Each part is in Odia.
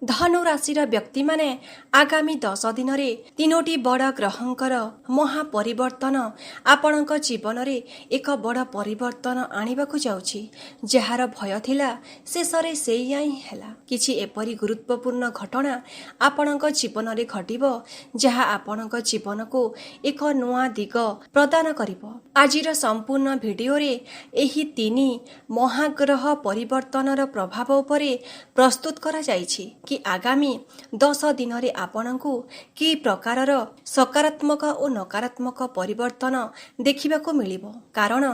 ଧନୁ ରାଶିର ବ୍ୟକ୍ତିମାନେ ଆଗାମୀ 10 ଦିନରେ 3ଟି ବଡ଼ ଗ୍ରହଙ୍କର ମହାପରିବର୍ତ୍ତନ ଆପଣଙ୍କ ଜୀବନରେ ଏକ ବଡ଼ ପରିବର୍ତ୍ତନ ଆଣିବାକୁ ଯାଉଛି। ଯାହାର ଭୟ ଥିଲା ଶେଷରେ ସେଇଆ ହିଁ ହେଲା। କିଛି ଏପରି ଗୁରୁତ୍ୱପୂର୍ଣ୍ଣ ଘଟଣା ଆପଣଙ୍କ ଜୀବନରେ ଘଟିବ ଯାହା ଆପଣଙ୍କ ଜୀବନକୁ ଏକ ନୂଆ ଦିଗ ପ୍ରଦାନ କରିବ। ଆଜିର ସମ୍ପୂର୍ଣ୍ଣ ଭିଡିଓରେ ଏହି 3 ମହାଗ୍ରହ ପରିବର୍ତ୍ତନର ପ୍ରଭାବ ଉପରେ ପ୍ରସ୍ତୁତ କରାଯାଇଛି କି ଆଗାମୀ 10 ଦିନରେ ଆପଣଙ୍କୁ କି ପ୍ରକାରର ସକାରାତ୍ମକ ଓ ନକାରାତ୍ମକ ପରିବର୍ତ୍ତନ ଦେଖିବାକୁ ମିଳିବ। କାରଣ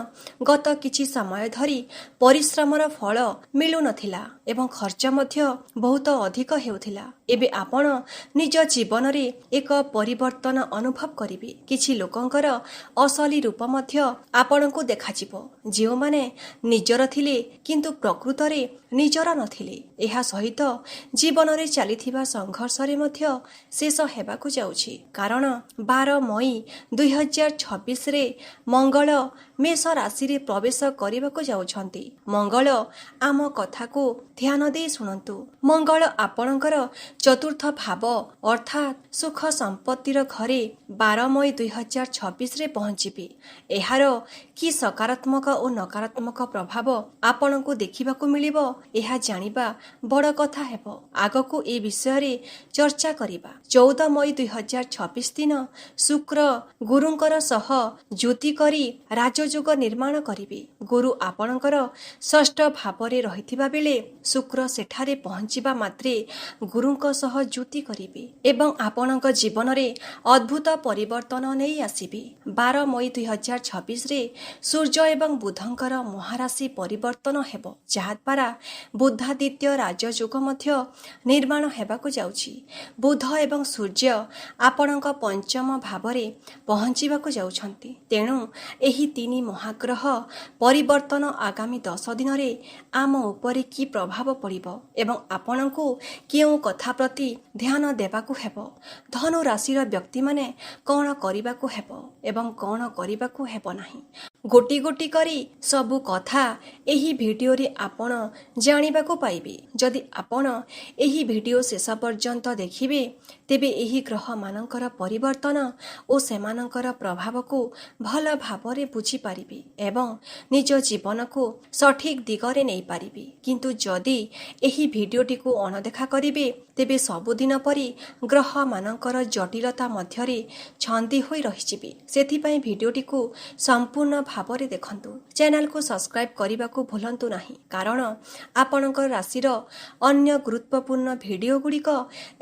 ଗତ କିଛି ସମୟ ଧରି ପରିଶ୍ରମର ଫଳ ମିଳୁନଥିଲା ଏବଂ ଖର୍ଚ୍ଚ ମଧ୍ୟ ବହୁତ ଅଧିକ ହେଉଥିଲା। ଏବେ ଆପଣ ନିଜ ଜୀବନରେ ଏକ ପରିବର୍ତ୍ତନ ଅନୁଭବ କରିବେ। କିଛି ଲୋକଙ୍କର ଅସଲି ରୂପ ମଧ୍ୟ ଆପଣଙ୍କୁ ଦେଖାଯିବ, ଯେଉଁମାନେ ନିଜର ଥିଲେ କିନ୍ତୁ ପ୍ରକୃତରେ ନିଜର ନଥିଲେ। ଏହା ସହିତ ଜୀବନରେ ଚାଲିଥିବା ସଂଘର୍ଷରେ ମଧ୍ୟ ଶେଷ ହେବାକୁ ଯାଉଛି। କାରଣ 12 ମଇ 2026ରେ ମଙ୍ଗଳ ମେଷ ରାଶିରେ ପ୍ରବେଶ କରିବାକୁ ଯାଉଛନ୍ତି। ମଙ୍ଗଳ ଆମ କଥାକୁ ଧ୍ୟାନ ଦେଇ ଶୁଣନ୍ତୁ। ମଙ୍ଗଳ ଆପଣଙ୍କର ଚତୁର୍ଥ ଭାବ ଅର୍ଥାତ୍ ସୁଖ ସମ୍ପତ୍ତିର ଘରେ 12 ମଇ 2026ରେ ପହଞ୍ଚିବେ। ଏହାର କି ସକାରାତ୍ମକ ଓ ନକାରାତ୍ମକ ପ୍ରଭାବ ଆପଣଙ୍କୁ ଦେଖିବାକୁ ମିଳିବ ଏହା ଜାଣିବା ବଡ଼ କଥା ହେବ। ଆଗକୁ ଏ ବିଷୟରେ ଚର୍ଚ୍ଚା କରିବା। 14 ମଇ 2026 ଦିନ ଶୁକ୍ର ଗୁରୁଙ୍କର ସହ ଯୁତି କରି ରାଜଯୋଗ ନିର୍ମାଣ କରିବେ। ଗୁରୁ ଆପଣଙ୍କର ଷଷ୍ଠ ଭାବରେ ରହିଥିବା ବେଳେ ଶୁକ୍ର ସେଠାରେ ପହଞ୍ଚିବା ମାତ୍ରେ ଗୁରୁଙ୍କ ସହ ଯୁତି କରିବେ ଏବଂ ଆପଣଙ୍କ ଜୀବନରେ ଅଦ୍ଭୁତ ପରିବର୍ତ୍ତନ ନେଇ ଆସିବେ। 12 ମଇ 2026ରେ ସୂର୍ଯ୍ୟ ଏବଂ ବୁଧଙ୍କର ମହାରାଶି ପରିବର୍ତ୍ତନ ହେବ, ଯାହାଦ୍ୱାରା ବୁଧାଦିତ୍ୟ ରାଜଯୋଗ ମଧ୍ୟ ନିର୍ମାଣ ହେବାକୁ ଯାଉଛି। ବୁଧ ଏବଂ ସୂର୍ଯ୍ୟ ଆପଣଙ୍କ ପଞ୍ଚମ ଭାବରେ ପହଞ୍ଚିବାକୁ ଯାଉଛନ୍ତି। ତେଣୁ ଏହି 3 ମହାଗ୍ରହ ପରିବର୍ତ୍ତନ ଆଗାମୀ 10 ଦିନରେ ଆମ ଉପରେ କି ପ୍ରଭାବ ପଡ଼ିବ ଏବଂ ଆପଣଙ୍କୁ କେଉଁ କଥା ପ୍ରତି ଧ୍ୟାନ ଦେବାକୁ ହେବ, ଧନୁ ରାଶିର ବ୍ୟକ୍ତିମାନେ କ'ଣ କରିବାକୁ ହେବ ଏବଂ କ'ଣ କରିବାକୁ ହେବ ନାହିଁ, ଗୋଟି ଗୋଟି କରି ସବୁ କଥା ଏହି ଭିଡିଓରେ ଆପଣ ଜାଣିବାକୁ ପାଇବେ। ଯଦି ଆପଣ ଏହି ଭିଡିଓ ଶେଷ ପର୍ଯ୍ୟନ୍ତ ଦେଖିବେ ତେବେ ଏହି ଗ୍ରହମାନଙ୍କର ପରିବର୍ତ୍ତନ ଓ ସେମାନଙ୍କର ପ୍ରଭାବକୁ ଭଲ ଭାବରେ ବୁଝିପାରିବେ ଏବଂ ନିଜ ଜୀବନକୁ ସଠିକ ଦିଗରେ ନେଇପାରିବେ। କିନ୍ତୁ ଯଦି ଏହି ଭିଡିଓଟିକୁ ଅଣଦେଖା କରିବେ ତେବେ ସବୁଦିନ ପରି ଗ୍ରହମାନଙ୍କର ଜଟିଳତା ମଧ୍ୟରେ ଛନ୍ଦି ହୋଇ ରହିଯିବେ। ସେଥିପାଇଁ ଭିଡିଓଟିକୁ ସମ୍ପୂର୍ଣ୍ଣ ଭାବରେ ଦେଖନ୍ତୁ। ଚ୍ୟାନେଲକୁ ସବସ୍କ୍ରାଇବ କରିବାକୁ ଭୁଲନ୍ତୁ ନାହିଁ, କାରଣ ଆପଣଙ୍କ ରାଶିର ଅନ୍ୟ ଗୁରୁତ୍ୱପୂର୍ଣ୍ଣ ଭିଡିଓ ଗୁଡ଼ିକ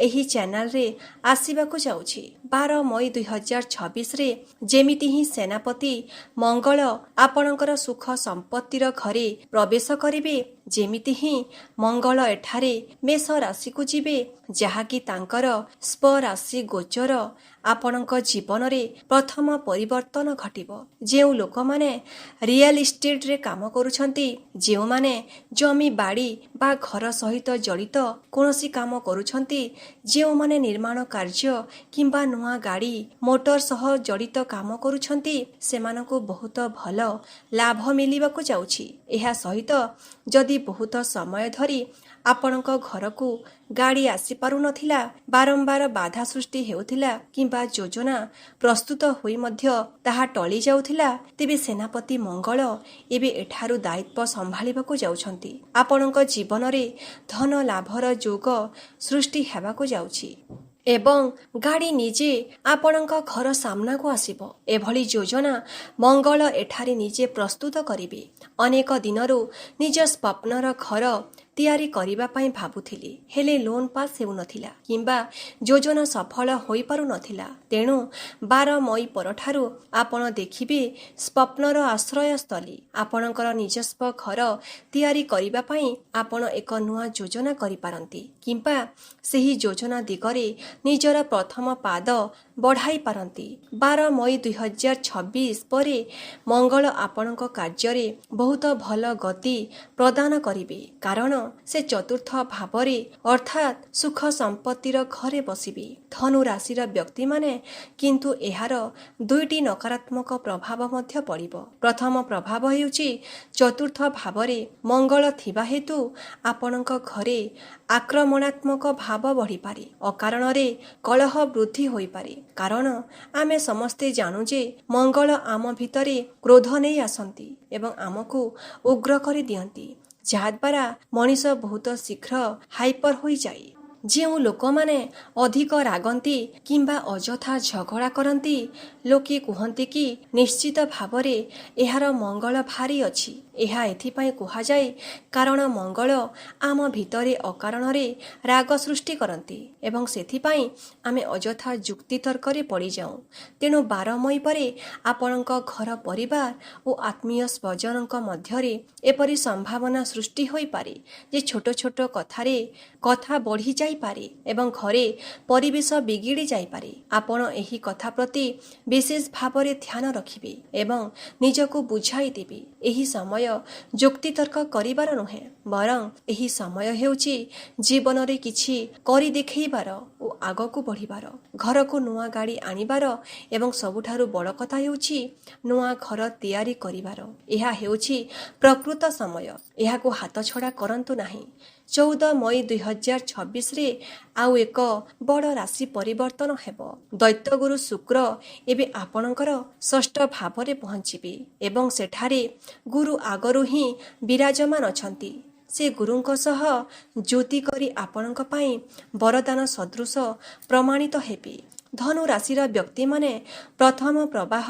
ଏହି ଚ୍ୟାନେଲରେ ଆସିବାକୁ ଯାଉଛି। 12 ମଇ 2026ରେ ଯେମିତି ହିଁ ସେନାପତି ମଙ୍ଗଳ ଆପଣଙ୍କର ସୁଖ ସମ୍ପତ୍ତିର ଘରେ ପ୍ରବେଶ କରିବେ, ଯେମିତି ହିଁ ମଙ୍ଗଳ ଏଠାରେ ମେଷ ରାଶିକୁ ଯିବେ, ଯାହାକି ତାଙ୍କର ସ୍ୱରାଶି ଗୋଚର, ଆପଣଙ୍କ ଜୀବନରେ ପ୍ରଥମ ପରିବର୍ତ୍ତନ ଘଟିବ। ଯେଉଁ ଲୋକମାନେ ରିଏଲ ଇଷ୍ଟେଟରେ କାମ କରୁଛନ୍ତି, ଯେଉଁମାନେ ଜମି ବାଡ଼ି ବା ଘର ସହିତ ଜଡ଼ିତ କୌଣସି କାମ କରୁଛନ୍ତି, ଯେଉଁମାନେ ନିର୍ମାଣ କାର୍ଯ୍ୟ କିମ୍ବା ନୂଆ ଗାଡ଼ି ମୋଟର ସହ ଜଡ଼ିତ କାମ କରୁଛନ୍ତି, ସେମାନଙ୍କୁ ବହୁତ ଭଲ ଲାଭ ମିଳିବାକୁ ଯାଉଛି। ଏହା ସହିତ ଯଦି ବହୁତ ସମୟ ଧରି ଆପଣଙ୍କ ଘରକୁ ଗାଡ଼ି ଆସିପାରୁନଥିଲା, ବାରମ୍ବାର ବାଧା ସୃଷ୍ଟି ହେଉଥିଲା କିମ୍ବା ଯୋଜନା ପ୍ରସ୍ତୁତ ହୋଇ ମଧ୍ୟ ତାହା ଟଳି ଯାଉଥିଲା, ତେବେ ସେନାପତି ମଙ୍ଗଳ ଏବେ ଏଠାରୁ ଦାୟିତ୍ୱ ସମ୍ଭାଳିବାକୁ ଯାଉଛନ୍ତି। ଆପଣଙ୍କ ଜୀବନରେ ଧନ ଲାଭର ଯୋଗ ସୃଷ୍ଟି ହେବାକୁ ଯାଉଛି ଏବଂ ଗାଡ଼ି ନିଜେ ଆପଣଙ୍କ ଘର ସାମ୍ନାକୁ ଆସିବ। ଏଭଳି ଯୋଜନା ମଙ୍ଗଳ ଏଠାରେ ନିଜେ ପ୍ରସ୍ତୁତ କରିବେ। ଅନେକ ଦିନରୁ ନିଜ ସ୍ୱପ୍ନର ଘର ତିଆରି କରିବା ପାଇଁ ଭାବୁଥିଲେ, ହେଲେ ଲୋନ୍ ପାସ୍ ହେଉନଥିଲା କିମ୍ବା ଯୋଜନା ସଫଳ ହୋଇପାରୁନଥିଲା। ତେଣୁ 12 ମଇ ପରଠାରୁ ଆପଣ ଦେଖିବେ ସ୍ୱପ୍ନର ଆଶ୍ରୟସ୍ଥଳୀ। ଆପଣଙ୍କର ନିଜସ୍ୱ ଘର ତିଆରି କରିବା ପାଇଁ ଆପଣ ଏକ ନୂଆ ଯୋଜନା କରିପାରନ୍ତି କିମ୍ବା ସେହି ଯୋଜନା ଦିଗରେ ନିଜର ପ୍ରଥମ ପାଦ ବଢ଼ାଇ ପାରନ୍ତି। 12 ମଇ 2026 ପରେ ମଙ୍ଗଳ ଆପଣଙ୍କ କାର୍ଯ୍ୟରେ ବହୁତ ଭଲ ଗତି ପ୍ରଦାନ କରିବେ, କାରଣ ସେ ଚତୁର୍ଥ ଭାବରେ ଅର୍ଥାତ୍ ସୁଖ ସମ୍ପତ୍ତିର ଘରେ ବସିବେ। ଧନୁ ରାଶିର ବ୍ୟକ୍ତିମାନେ କିନ୍ତୁ ଏହାର ଦୁଇଟି ନକାରାତ୍ମକ ପ୍ରଭାବ ମଧ୍ୟ ପଡ଼ିବ। ପ୍ରଥମ ପ୍ରଭାବ ହେଉଛି ଚତୁର୍ଥ ଭାବରେ ମଙ୍ଗଳ ଥିବା ହେତୁ ଆପଣଙ୍କ ଘରେ ଆକ୍ରମଣାତ୍ମକ ଭାବ ବଢ଼ିପାରେ। ଅକାରଣରେ କଳହ ବୃଦ୍ଧି ହୋଇପାରେ। କାରଣ ଆମେ ସମସ୍ତେ ଜାଣୁ ଯେ ମଙ୍ଗଳ ଆମ ଭିତରେ କ୍ରୋଧ ନେଇ ଆସନ୍ତି ଏବଂ ଆମକୁ ଉଗ୍ର କରିଦିଅନ୍ତି, ଯାହାଦ୍ୱାରା ମଣିଷ ବହୁତ ଶୀଘ୍ର ହାଇପର ହୋଇଯାଏ। ଯେଉଁ ଲୋକମାନେ ଅଧିକ ରାଗନ୍ତି କିମ୍ବା ଅଯଥା ଝଗଡ଼ା କରନ୍ତି, ଲୋକେ କୁହନ୍ତି କି ନିଶ୍ଚିତ ଭାବରେ ଏହାର ମଙ୍ଗଳ ଭାରି ଅଛି। ଏହା ଏଥିପାଇଁ କୁହାଯାଏ କାରଣ ମଙ୍ଗଳ ଆମ ଭିତରେ ଅକାରଣରେ ରାଗ ସୃଷ୍ଟି କରନ୍ତି ଏବଂ ସେଥିପାଇଁ ଆମେ ଅଯଥା ଯୁକ୍ତିତର୍କରେ ପଡ଼ିଯାଉ। ତେଣୁ 12 ମଇ ପରେ ଆପଣଙ୍କ ଘର ପରିବାର ଓ ଆତ୍ମୀୟ ସ୍ୱଜନଙ୍କ ମଧ୍ୟରେ ଏପରି ସମ୍ଭାବନା ସୃଷ୍ଟି ହୋଇପାରେ ଯେ ଛୋଟ ଛୋଟ କଥାରେ କଥା ବଢ଼ି ଯାଇପାରେ ଏବଂ ଘରେ ପରିବେଶ ବିଗିଡ଼ି ଯାଇପାରେ। ଆପଣ ଏହି କଥା ପ୍ରତି ବିଶେଷ ଭାବରେ ଧ୍ୟାନ ରଖିବେ ଏବଂ ନିଜକୁ ବୁଝାଇ ଦେବେ। ଏହି ସମୟ ଯୁକ୍ତିତର୍କ କରିବାର ନୁହେଁ, ବରଂ ଏହି ସମୟ ହେଉଛି ଜୀବନରେ କିଛି କରି ଦେଖେଇବାର ଓ ଆଗକୁ ବଢ଼ିବାର। ଘରକୁ ନୂଆ ଗାଡ଼ି ଆଣିବାର ଏବଂ ସବୁଠାରୁ ବଡ଼ କଥା ହେଉଛି ନୂଆ ଘର ତିଆରି କରିବାର। ଏହା ହେଉଛି ପ୍ରକୃତ ସମୟ। ଏହାକୁ ହାତଛଡ଼ା କରନ୍ତୁ ନାହିଁ। 14 ମଇ 2026ରେ ଆଉ ଏକ ବଡ଼ ରାଶି ପରିବର୍ତ୍ତନ ହେବ। ଦୈତ୍ୟଗୁରୁ ଶୁକ୍ର ଏବେ ଆପଣଙ୍କର ଷଷ୍ଠ ଭାବରେ ପହଞ୍ଚିବେ ଏବଂ ସେଠାରେ ଗୁରୁ ଆଗରୁ ହିଁ ବିରାଜମାନ ଅଛନ୍ତି। ସେ ଗୁରୁଙ୍କ ସହ ଯୁତି କରି ଆପଣଙ୍କ ପାଇଁ ବରଦାନ ସଦୃଶ ପ୍ରମାଣିତ ହେବେ। ଧନୁ ରାଶିର ବ୍ୟକ୍ତିମାନେ ପ୍ରଥମ ପ୍ରବାହ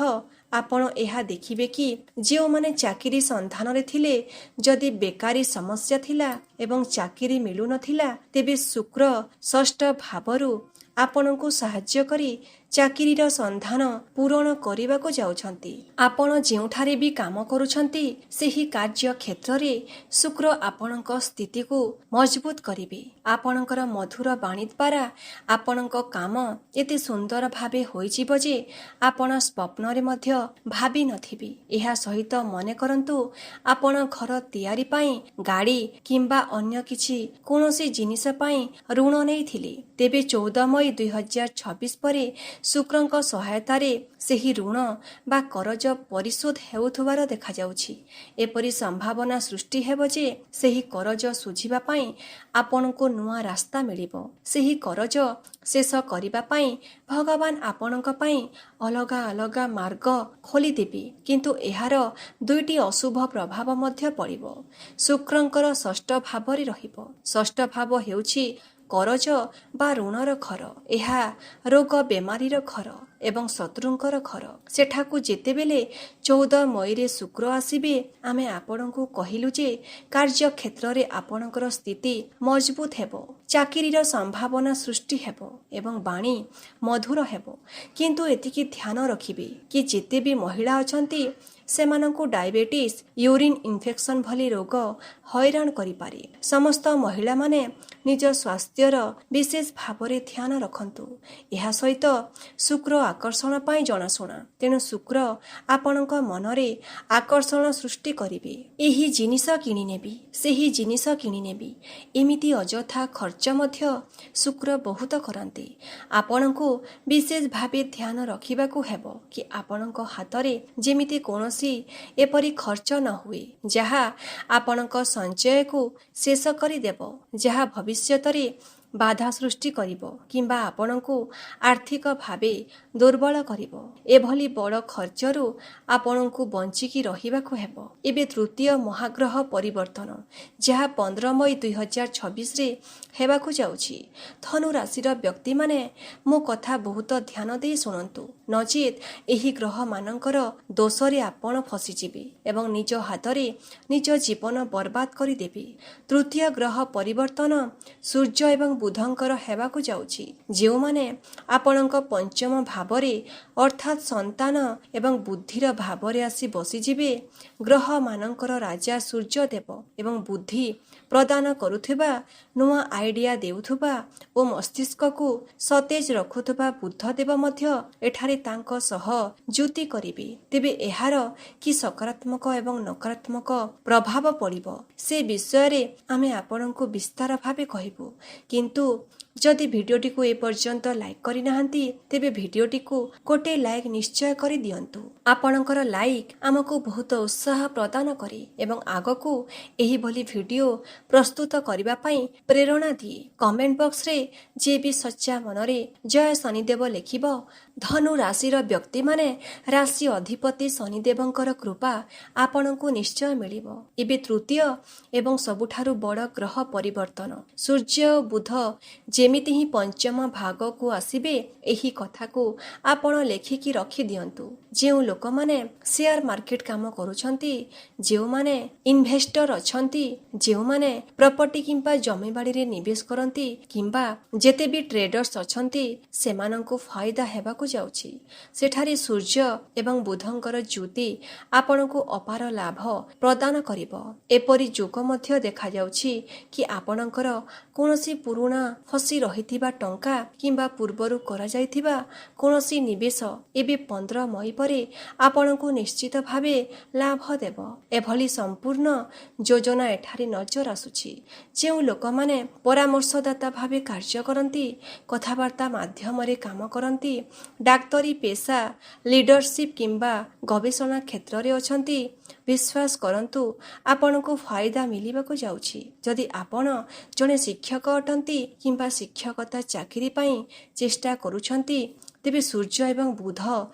ଆପଣ ଏହା ଦେଖିବେ କି ଯେଉଁମାନେ ଚାକିରି ସନ୍ଧାନରେ ଥିଲେ, ଯଦି ବେକାରୀ ସମସ୍ୟା ଥିଲା ଏବଂ ଚାକିରି ମିଳୁନଥିଲା, ତେବେ ଶୁକ୍ର ଷଷ୍ଠ ଭାବରୁ ଆପଣଙ୍କୁ ସାହାଯ୍ୟ କରି ଚାକିରିର ସନ୍ଧାନ ପୂରଣ କରିବାକୁ ଯାଉଛନ୍ତି। ଆପଣ ଯେଉଁଠାରେ ବି କାମ କରୁଛନ୍ତି ସେହି କାର୍ଯ୍ୟ କ୍ଷେତ୍ରରେ ଶୁକ୍ର ଆପଣଙ୍କ ସ୍ଥିତିକୁ ମଜବୁତ କରିବେ। ଆପଣଙ୍କର ମଧୁର ବାଣୀ ଦ୍ୱାରା ଆପଣଙ୍କ କାମ ଏତେ ସୁନ୍ଦର ଭାବେ ହୋଇଯିବ ଯେ ଆପଣ ସ୍ୱପ୍ନରେ ମଧ୍ୟ ଭାବି ନଥିବେ। ଏହା ସହିତ ମନେ କରନ୍ତୁ ଆପଣ ଘର ତିଆରି ପାଇଁ ଗାଡ଼ି କିମ୍ବା ଅନ୍ୟ କିଛି କୌଣସି ଜିନିଷ ପାଇଁ ଋଣ ନେଇଥିଲେ, ତେବେ 14 ମଇ 2026 ପରେ ଶୁକ୍ରଙ୍କ ସହାୟତାରେ ସେହି ଋଣ ବା କରଜ ପରିଶୋଧ ହେଉଥିବାର ଦେଖାଯାଉଛି। ଏପରି ସମ୍ଭାବନା ସୃଷ୍ଟି ହେବ ଯେ ସେହି କରଜ ଶୁଝିବା ପାଇଁ ଆପଣଙ୍କୁ ନୂଆ ରାସ୍ତା ମିଳିବ। ସେହି କରଜ ଶେଷ କରିବା ପାଇଁ ଭଗବାନ ଆପଣଙ୍କ ପାଇଁ ଅଲଗା ଅଲଗା ମାର୍ଗ ଖୋଲିଦେବେ, କିନ୍ତୁ ଏହାର ଦୁଇଟି ଅଶୁଭ ପ୍ରଭାବ ମଧ୍ୟ ପଡ଼ିବ। ଶୁକ୍ରଙ୍କର ଷଷ୍ଠ ଭାବରେ ରହିବ। ଷଷ୍ଠ ଭାବ ହେଉଛି କରଜ ବା ଋଣର ଘର। ଏହା ରୋଗ ବେମାରୀର ଘର ଏବଂ ଶତ୍ରୁଙ୍କର ଘର। ସେଠାକୁ ଯେତେବେଳେ 14 ମଇରେ ଶୁକ୍ର ଆସିବେ, ଆମେ ଆପଣଙ୍କୁ କହିଲୁ ଯେ କାର୍ଯ୍ୟକ୍ଷେତ୍ରରେ ଆପଣଙ୍କର ସ୍ଥିତି ମଜବୁତ ହେବ, ଚାକିରିର ସମ୍ଭାବନା ସୃଷ୍ଟି ହେବ ଏବଂ ବାଣୀ ମଧୁର ହେବ। କିନ୍ତୁ ଏତିକି ଧ୍ୟାନ ରଖିବେ କି ଯେତେ ବି ମହିଳା ଅଛନ୍ତି ସେମାନଙ୍କୁ ଡାଇବେଟିସ୍, ୟୁରିନ୍ ଇନଫେକ୍ସନ ଭଳି ରୋଗ ହଇରାଣ କରିପାରେ। ସମସ୍ତ ମହିଳାମାନେ ନିଜ ସ୍ୱାସ୍ଥ୍ୟର ବିଶେଷ ଭାବରେ ଧ୍ୟାନ ରଖନ୍ତୁ। ଏହା ସହିତ ଶୁକ୍ର ଆକର୍ଷଣ ପାଇଁ ଜଣାଶୁଣା, ତେଣୁ ଶୁକ୍ର ଆପଣଙ୍କ ମନରେ ଆକର୍ଷଣ ସୃଷ୍ଟି କରିବେ। ଏହି ଜିନିଷ କିଣିନେବି, ସେହି ଜିନିଷ କିଣିନେବି, ଏମିତି ଅଯଥା ଖର୍ଚ୍ଚ ମଧ୍ୟ ଶୁକ୍ର ବହୁତ କରନ୍ତି। ଆପଣଙ୍କୁ ବିଶେଷ ଭାବେ ଧ୍ୟାନ ରଖିବାକୁ ହେବ କି ଆପଣଙ୍କ ହାତରେ ଯେମିତି କୌଣସି ଏପରି ଖର୍ଚ୍ଚ ନ ହୁଏ ଯାହା ଆପଣଙ୍କ ସଞ୍ଚୟକୁ ଶେଷ କରିଦେବ, ଯାହା ଭବିଷ୍ୟତରେ ବାଧା ସୃଷ୍ଟି କରିବ କିମ୍ବା ଆପଣଙ୍କୁ ଆର୍ଥିକ ଭାବେ ଦୁର୍ବଳ କରିବ। ଏଭଳି ବଡ଼ ଖର୍ଚ୍ଚରୁ ଆପଣଙ୍କୁ ବଞ୍ଚିକି ରହିବାକୁ ହେବ। ଏବେ ତୃତୀୟ ମହାଗ୍ରହ ପରିବର୍ତ୍ତନ, ଯାହା 15 ମଇ 2026ରେ ହେବାକୁ ଯାଉଛି। ଧନୁ ରାଶିର ବ୍ୟକ୍ତିମାନେ ମୋ କଥା ବହୁତ ଧ୍ୟାନ ଦେଇ ଶୁଣନ୍ତୁ, ନଚେତ୍ ଏହି ଗ୍ରହମାନଙ୍କର ଦୋଷରେ ଆପଣ ଫସିଯିବେ ଏବଂ ନିଜ ହାତରେ ନିଜ ଜୀବନ ବର୍ବାଦ କରିଦେବେ। ତୃତୀୟ ଗ୍ରହ ପରିବର୍ତ୍ତନ ସୂର୍ଯ୍ୟ ଏବଂ ବୁଧଙ୍କର ହେବାକୁ ଯାଉଛି, ଯେଉଁମାନେ ଆପଣଙ୍କ ପଞ୍ଚମ ଭାବରେ ଅର୍ଥାତ୍ ସନ୍ତାନ ଏବଂ ବୁଦ୍ଧିର ଭାବରେ ଆସି ବସିଯିବେ। ଗ୍ରହମାନଙ୍କର ରାଜା ସୂର୍ଯ୍ୟଦେବ ଏବଂ ବୁଦ୍ଧି ପ୍ରଦାନ କରୁଥିବା, ନୂଆ ଆଇଡିଆ ଦେଉଥିବା ଓ ମସ୍ତିଷ୍କକୁ ସତେଜ ରଖୁଥିବା ବୁଧଦେବ ମଧ୍ୟ ଏଠାରେ ତାଙ୍କ ସହ ଯୁତି କରିବେ। ତେବେ ଏହାର କି ସକାରାତ୍ମକ ଏବଂ ନକାରାତ୍ମକ ପ୍ରଭାବ ପଡ଼ିବ ସେ ବିଷୟରେ ଆମେ ଆପଣଙ୍କୁ ବିସ୍ତାର ଭାବେ କହିବୁ। କିନ୍ତୁ ଯଦି ଭିଡ଼ିଓଟିକୁ ଏପର୍ଯ୍ୟନ୍ତ ଲାଇକ୍ କରିନାହାନ୍ତି ତେବେ ଭିଡ଼ିଓଟିକୁ ଗୋଟେ ଲାଇକ୍ ନିଶ୍ଚୟ କରି ଦିଅନ୍ତୁ। ଆପଣଙ୍କର ଲାଇକ୍ ଆମକୁ ବହୁତ ଉତ୍ସାହ ପ୍ରଦାନ କରେ ଏବଂ ଆଗକୁ ଏହିଭଳି ଭିଡ଼ିଓ ପ୍ରସ୍ତୁତ କରିବା ପାଇଁ ପ୍ରେରଣା ଦିଏ। କମେଣ୍ଟ ବକ୍ସରେ ଯିଏ ବି ସଚ୍ଚା ମନରେ ଜୟ ଶନିଦେବ ଲେଖିବ, ଧନୁ ରାଶିର ବ୍ୟକ୍ତିମାନେ ରାଶି ଅଧିପତି ଶନିଦେବଙ୍କର କୃପା ଆପଣଙ୍କୁ ନିଶ୍ଚୟ ମିଳିବ। ଏବେ ତୃତୀୟ ଏବଂ ସବୁଠାରୁ ବଡ଼ ଗ୍ରହ ପରିବର୍ତ୍ତନ ସୂର୍ଯ୍ୟ ଓ ବୁଧ ଯେମିତି ହିଁ ପଞ୍ଚମ ଭାଗକୁ ଆସିବେ, ଏହି କଥାକୁ ଆପଣ ଲେଖିକି ରଖିଦିଅନ୍ତୁ। ଯେଉଁ ଲୋକମାନେ ସେୟାର ମାର୍କେଟ କାମ କରୁଛନ୍ତି, ଯେଉଁମାନେ ଇନଭେଷ୍ଟର ଅଛନ୍ତି, ଯେଉଁମାନେ ପ୍ରପର୍ଟି କିମ୍ବା ଜମିବାଡ଼ିରେ ନିବେଶ କରନ୍ତି କିମ୍ବା ଯେତେ ବି ଟ୍ରେଡର୍ସ ଅଛନ୍ତି, ସେମାନଙ୍କୁ ଫାଇଦା ହେବାକୁ ଯାଉଛି। ସେଠାରେ ସୂର୍ଯ୍ୟ ଏବଂ ବୁଧଙ୍କର ଜ୍ୟୋତି ଆପଣଙ୍କୁ ଅପାର ଲାଭ ପ୍ରଦାନ କରିବ। ଏପରି ଯୋଗ ମଧ୍ୟ ଦେଖାଯାଉଛି କି ଆପଣଙ୍କର କୌଣସି ପୁରୁଣା ଫସି ରହିଥିବା ଟଙ୍କା କିମ୍ବା ପୂର୍ବରୁ କରାଯାଇଥିବା କୌଣସି ନିବେଶ ଏବେ 15 ମଇ ପରେ ଆପଣଙ୍କୁ ନିଶ୍ଚିତ ଭାବେ ଲାଭ ଦେବ। ଏଭଳି ସମ୍ପୂର୍ଣ୍ଣ ଯୋଜନା ଏଠାରେ ନଜର ଆସୁଛି। ଯେଉଁ ଲୋକମାନେ ପରାମର୍ଶଦାତା ଭାବେ କାର୍ଯ୍ୟ କରନ୍ତି, କଥାବାର୍ତ୍ତା ମାଧ୍ୟମରେ କାମ କରନ୍ତି, ଡାକ୍ତରୀ ପେସା, ଲିଡରସିପ୍ କିମ୍ବା ଗବେଷଣା କ୍ଷେତ୍ରରେ ଅଛନ୍ତି, ବିଶ୍ୱାସ କରନ୍ତୁ ଆପଣଙ୍କୁ ଫାଇଦା ମିଳିବାକୁ ଯାଉଛି। ଯଦି ଆପଣ ଜଣେ ଶିକ୍ଷକ ଅଟନ୍ତି କିମ୍ବା ଶିକ୍ଷକତା ଚାକିରି ପାଇଁ ଚେଷ୍ଟା କରୁଛନ୍ତି, ତେବେ ସୂର୍ଯ୍ୟ ଏବଂ ବୁଧ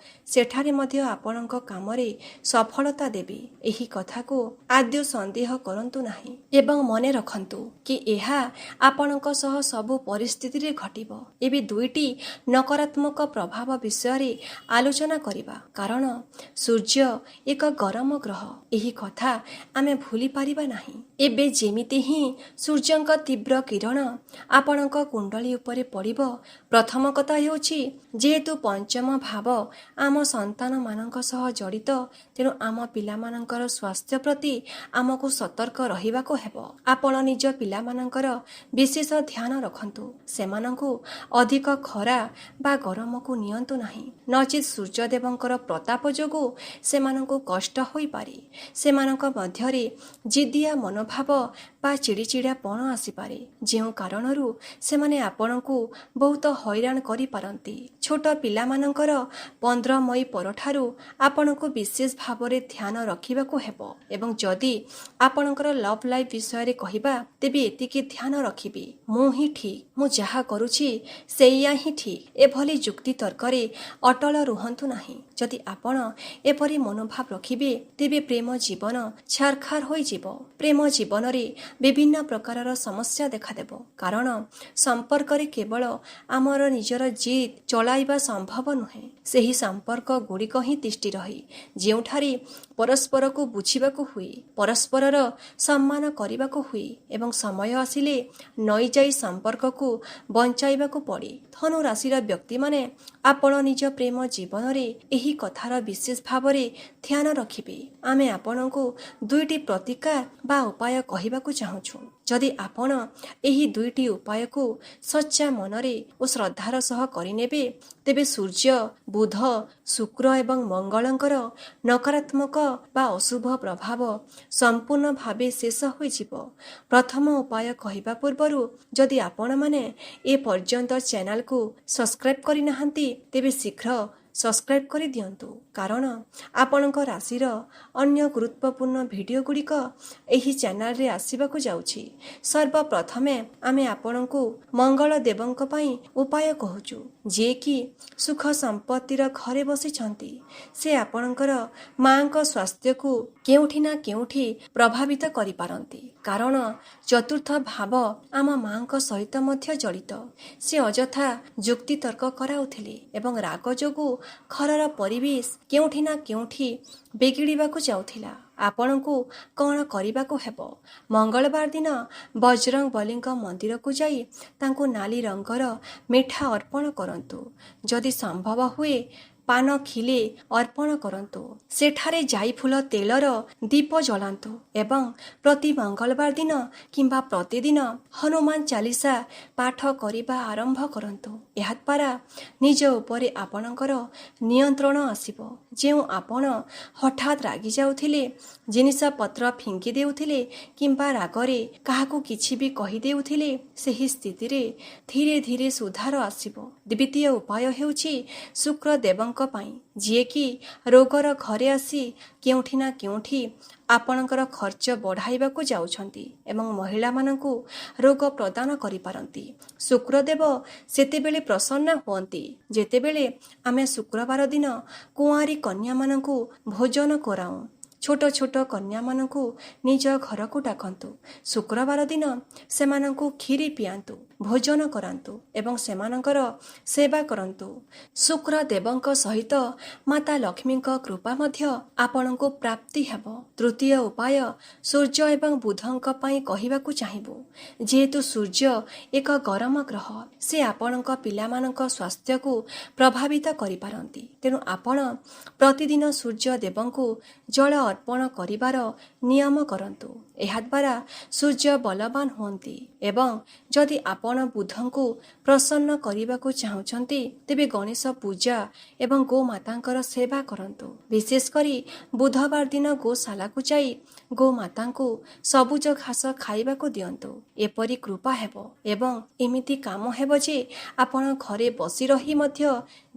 ସେଠାରେ ମଧ୍ୟ ଆପଣଙ୍କ କାମରେ ସଫଳତା ଦେବେ। ଏହି କଥାକୁ ଆଦୌ ସନ୍ଦେହ କରନ୍ତୁ ନାହିଁ ଏବଂ ମନେ ରଖନ୍ତୁ କି ଏହା ଆପଣଙ୍କ ସହ ସବୁ ପରିସ୍ଥିତିରେ ଘଟିବ। ଏବେ ଦୁଇଟି ନକାରାତ୍ମକ ପ୍ରଭାବ ବିଷୟରେ ଆଲୋଚନା କରିବା। କାରଣ ସୂର୍ଯ୍ୟ ଏକ ଗରମ ଗ୍ରହ, ଏହି କଥା ଆମେ ଭୁଲି ପାରିବା ନାହିଁ। ଏବେ ଯେମିତି ହିଁ ସୂର୍ଯ୍ୟଙ୍କ ତୀବ୍ର କିରଣ ଆପଣଙ୍କ କୁଣ୍ଡଳୀ ଉପରେ ପଡ଼ିବ, ପ୍ରଥମ କଥା ହେଉଛି ଯେହେତୁ ପଞ୍ଚମ ଭାବ ଆମ ସନ୍ତାନମାନଙ୍କ ସହ ଜଡ଼ିତ, ତେଣୁ ଆମ ପିଲାମାନଙ୍କର ସ୍ୱାସ୍ଥ୍ୟ ପ୍ରତି ଆମକୁ ସତର୍କ ରହିବାକୁ ହେବ। ଆପଣ ନିଜ ପିଲାମାନଙ୍କର ବିଶେଷ ଧ୍ୟାନ ରଖନ୍ତୁ। ସେମାନଙ୍କୁ ଅଧିକ ଖରା ବା ଗରମକୁ ନିଅନ୍ତୁ ନାହିଁ, ନଚେତ୍ ସୂର୍ଯ୍ୟଦେବଙ୍କର ପ୍ରତାପ ଯୋଗୁଁ ସେମାନଙ୍କୁ କଷ୍ଟ ହୋଇପାରେ। ସେମାନଙ୍କ ମଧ୍ୟରେ ଜିଦିଆ ମନୋଭାବ ବା ଚିଡ଼ିଚିଡ଼ାପଣ ଆସିପାରେ, ଯେଉଁ କାରଣରୁ ସେମାନେ ଆପଣଙ୍କୁ ବହୁତ ହଇରାଣ କରିପାରନ୍ତି। ଛୋଟ ପିଲାମାନଙ୍କର 15 ମଇ ପରଠାରୁ ଆପଣଙ୍କୁ ବିଶେଷ ଭାବରେ ଧ୍ୟାନ ରଖିବାକୁ ହେବ। ଏବଂ ଯଦି ଆପଣଙ୍କର ଲଭ୍ ଲାଇଫ୍ ବିଷୟରେ କହିବା, ତେବେ ଏତିକି ଧ୍ୟାନ ରଖିବେ, ମୁଁ ହିଁ ଠିକ୍, ମୁଁ ଯାହା କରୁଛି ସେଇଆ ହିଁ ଠିକ୍। ଏଭଳି ଯୁକ୍ତି ତର୍କରେ ଅଟଳ ରୁହନ୍ତୁ ନାହିଁ। ଯଦି ଆପଣ ଏପରି ମନୋଭାବ ରଖିବେ, ତେବେ ପ୍ରେମ ଜୀବନ ଛାରଖାର ହୋଇଯିବ। ପ୍ରେମ ଜୀବନରେ ବିଭିନ୍ନ ପ୍ରକାରର ସମସ୍ୟା ଦେଖାଦେବ। କାରଣ ସମ୍ପର୍କରେ କେବଳ ଆମର ନିଜର ଜିଦ୍ ଚଳାଇବା ସମ୍ଭବ ନୁହେଁ। ସେହି ସମ୍ପର୍କ ଗୁଡ଼ିକ ହିଁ ତିଷ୍ଠି ରହେ ଯେଉଁଠାରେ ପରସ୍ପରକୁ ବୁଝିବାକୁ ହୁଏ, ପରସ୍ପରର ସମ୍ମାନ କରିବାକୁ ହୁଏ ଏବଂ ସମୟ ଆସିଲେ ନଇଯାଇ ସମ୍ପର୍କକୁ ବଞ୍ଚାଇବାକୁ ପଡ଼େ। ଧନୁ ରାଶିର ବ୍ୟକ୍ତିମାନେ ଆପଣ ନିଜ ପ୍ରେମ ଜୀବନରେ ଏହି କଥାର ବିଶେଷ ଭାବରେ ଧ୍ୟାନ ରଖିବେ। ଆମେ ଆପଣଙ୍କୁ ଦୁଇଟି ପ୍ରତିକାର ବା ଉପାୟ କହିବାକୁ ଚାହୁଁଛୁ। ଯଦି ଆପଣ ଏହି ଦୁଇଟି ଉପାୟକୁ ସଚ୍ଚା ମନରେ ଓ ଶ୍ରଦ୍ଧାର ସହ କରିନେବେ, ତେବେ ସୂର୍ଯ୍ୟ, ବୁଧ, ଶୁକ୍ର ଏବଂ ମଙ୍ଗଳଙ୍କର ନକାରାତ୍ମକ ବା ଅଶୁଭ ପ୍ରଭାବ ସମ୍ପୂର୍ଣ୍ଣ ଭାବେ ଶେଷ ହୋଇଯିବ। ପ୍ରଥମ ଉପାୟ କହିବା ପୂର୍ବରୁ ଯଦି ଆପଣମାନେ ଏପର୍ଯ୍ୟନ୍ତ ଚ୍ୟାନେଲକୁ ସବସ୍କ୍ରାଇବ୍ କରିନାହାନ୍ତି, ତେବେ ଶୀଘ୍ର ସବସ୍କ୍ରାଇବ୍ କରିଦିଅନ୍ତୁ। କାରଣ ଆପଣଙ୍କ ରାଶିର ଅନ୍ୟ ଗୁରୁତ୍ୱପୂର୍ଣ୍ଣ ଭିଡ଼ିଓ ଗୁଡ଼ିକ ଏହି ଚ୍ୟାନେଲରେ ଆସିବାକୁ ଯାଉଛି। ସର୍ବପ୍ରଥମେ ଆମେ ଆପଣଙ୍କୁ ମଙ୍ଗଳ ଦେବଙ୍କ ପାଇଁ ଉପାୟ କହୁଛୁ, ଯିଏକି ସୁଖ ସମ୍ପତ୍ତିର ଘରେ ବସିଛନ୍ତି। ସେ ଆପଣଙ୍କର ମାଙ୍କ ସ୍ୱାସ୍ଥ୍ୟକୁ କେଉଁଠି ନା କେଉଁଠି ପ୍ରଭାବିତ କରିପାରନ୍ତି। କାରଣ ଚତୁର୍ଥ ଭାବ ଆମ ମାଙ୍କ ସହିତ ମଧ୍ୟ ଜଡ଼ିତ। ସେ ଅଯଥା ଯୁକ୍ତିତର୍କ କରାଉଥିଲେ ଏବଂ ରାଗ ଯୋଗୁଁ ଘରର ପରିବେଶ କେଉଁଠି ନା କେଉଁଠି ବିଗିଡ଼ିବାକୁ ଯାଉଥିଲା। ଆପଣଙ୍କୁ କ'ଣ କରିବାକୁ ହେବ? ମଙ୍ଗଳବାର ଦିନ ବଜରଙ୍ଗବଲୀଙ୍କ ମନ୍ଦିରକୁ ଯାଇ ତାଙ୍କୁ ନାଲି ରଙ୍ଗର ମିଠା ଅର୍ପଣ କରନ୍ତୁ। ଯଦି ସମ୍ଭବ ହୁଏ ପାନ ଖିଲେ ଅର୍ପଣ କରନ୍ତୁ। ସେଠାରେ ଜାଇଫୁଲ ତେଲର ଦୀପ ଜଳାନ୍ତୁ ଏବଂ ପ୍ରତି ମଙ୍ଗଳବାର ଦିନ କିମ୍ବା ପ୍ରତିଦିନ ହନୁମାନ ଚାଲିସା ପାଠ କରିବା ଆରମ୍ଭ କରନ୍ତୁ। ଏହାଦ୍ୱାରା ନିଜ ଉପରେ ଆପଣଙ୍କର ନିୟନ୍ତ୍ରଣ ଆସିବ। ଯେଉଁ ଆପଣ ହଠାତ୍ ରାଗି ଯାଉଥିଲେ, ଜିନିଷପତ୍ର ଫିଙ୍ଗି ଦେଉଥିଲେ କିମ୍ବା ରାଗରେ କାହାକୁ କିଛି ବି କହିଦେଉଥିଲେ, ସେହି ସ୍ଥିତିରେ ଧୀରେ ଧୀରେ ସୁଧାର ଆସିବ। ଦ୍ୱିତୀୟ ଉପାୟ ହେଉଛି ଶୁକ୍ରଦେବଙ୍କ ପାଇଁ, ଯିଏକି ରୋଗର ଘରେ ଆସି କେଉଁଠି ନା କେଉଁଠି ଆପଣଙ୍କର ଖର୍ଚ୍ଚ ବଢ଼ାଇବାକୁ ଯାଉଛନ୍ତି ଏବଂ ମହିଳାମାନଙ୍କୁ ରୋଗ ପ୍ରଦାନ କରିପାରନ୍ତି। ଶୁକ୍ରଦେବ ସେତେବେଳେ ପ୍ରସନ୍ନ ହୁଅନ୍ତି ଯେତେବେଳେ ଆମେ ଶୁକ୍ରବାର ଦିନ କୁଆଁରୀ କନ୍ୟାମାନଙ୍କୁ ଭୋଜନ କରାଉଁ। ଛୋଟ ଛୋଟ କନ୍ୟାମାନଙ୍କୁ ନିଜ ଘରକୁ ଡାକନ୍ତୁ। ଶୁକ୍ରବାର ଦିନ ସେମାନଙ୍କୁ କ୍ଷୀରି ପିଆନ୍ତୁ, ଭୋଜନ କରାନ୍ତୁ ଏବଂ ସେମାନଙ୍କର ସେବା କରନ୍ତୁ। ଶୁକ୍ରଦେବଙ୍କ ସହିତ ମାତା ଲକ୍ଷ୍ମୀଙ୍କ କୃପା ମଧ୍ୟ ଆପଣଙ୍କୁ ପ୍ରାପ୍ତି ହେବ। ତୃତୀୟ ଉପାୟ ସୂର୍ଯ୍ୟ ଏବଂ ବୁଧଙ୍କ ପାଇଁ କହିବାକୁ ଚାହିଁବୁ। ଯେହେତୁ ସୂର୍ଯ୍ୟ ଏକ ଗରମ ଗ୍ରହ, ସେ ଆପଣଙ୍କ ପିଲାମାନଙ୍କ ସ୍ୱାସ୍ଥ୍ୟକୁ ପ୍ରଭାବିତ କରିପାରନ୍ତି। ତେଣୁ ଆପଣ ପ୍ରତିଦିନ ସୂର୍ଯ୍ୟ ଦେବଙ୍କୁ ଜଳ ଅର୍ପଣ କରିବାର ନିୟମ କରନ୍ତୁ। ଏହାଦ୍ୱାରା ସୂର୍ଯ୍ୟ ବଳବାନ ହୁଅନ୍ତି ଏବଂ ଯଦି ଆପଣ ବୁଧଙ୍କୁ ପ୍ରସନ୍ନ କରିବାକୁ ଚାହୁଁଛନ୍ତି, ତେବେ ଗଣେଶ ପୂଜା ଏବଂ ଗୋମାତାଙ୍କର ସେବା କରନ୍ତୁ। ବିଶେଷ କରି ବୁଧବାର ଦିନ ଗୋଶାଳାକୁ ଯାଇ ଗୋମାତାଙ୍କୁ ସବୁଜ ଘାସ ଖାଇବାକୁ ଦିଅନ୍ତୁ। ଏପରି କୃପା ହେବ ଏବଂ ଏମିତି କାମ ହେବ ଯେ ଆପଣ ଘରେ ବସି ରହି ମଧ୍ୟ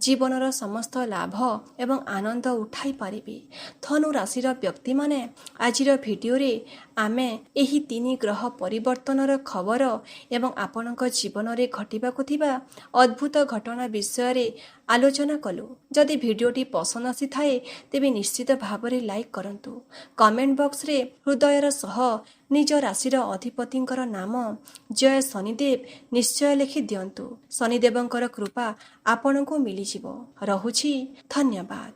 ଜୀବନର ସମସ୍ତ ଲାଭ ଏବଂ ଆନନ୍ଦ ଉଠାଇ ପାରିବେ। ଧନୁ ରାଶିର ବ୍ୟକ୍ତିମାନେ, ଆଜିର ଭିଡ଼ିଓରେ ଆମେ ଏହି 3 ଗ୍ରହ ପରିବର୍ତ୍ତନର ଖବର ଏବଂ ଆପଣଙ୍କ ଜୀବନରେ ଘଟିବାକୁ ଥିବା ଅଦ୍ଭୁତ ଘଟଣା ବିଷୟରେ ଆଲୋଚନା କଲୁ। ଯଦି ଭିଡ଼ିଓଟି ପସନ୍ଦ ଆସିଥାଏ ତେବେ ନିଶ୍ଚିତ ଭାବରେ ଲାଇକ୍ କରନ୍ତୁ। କମେଣ୍ଟ ବକ୍ସରେ ହୃଦୟର ସହ ନିଜ ରାଶିର ଅଧିପତିଙ୍କର ନାମ ଜୟ ଶନିଦେବ ନିଶ୍ଚୟ ଲେଖି ଦିଅନ୍ତୁ। ଶନିଦେବଙ୍କର କୃପା ଆପଣଙ୍କୁ ମିଳିଯିବ। ରହୁଛି, ଧନ୍ୟବାଦ।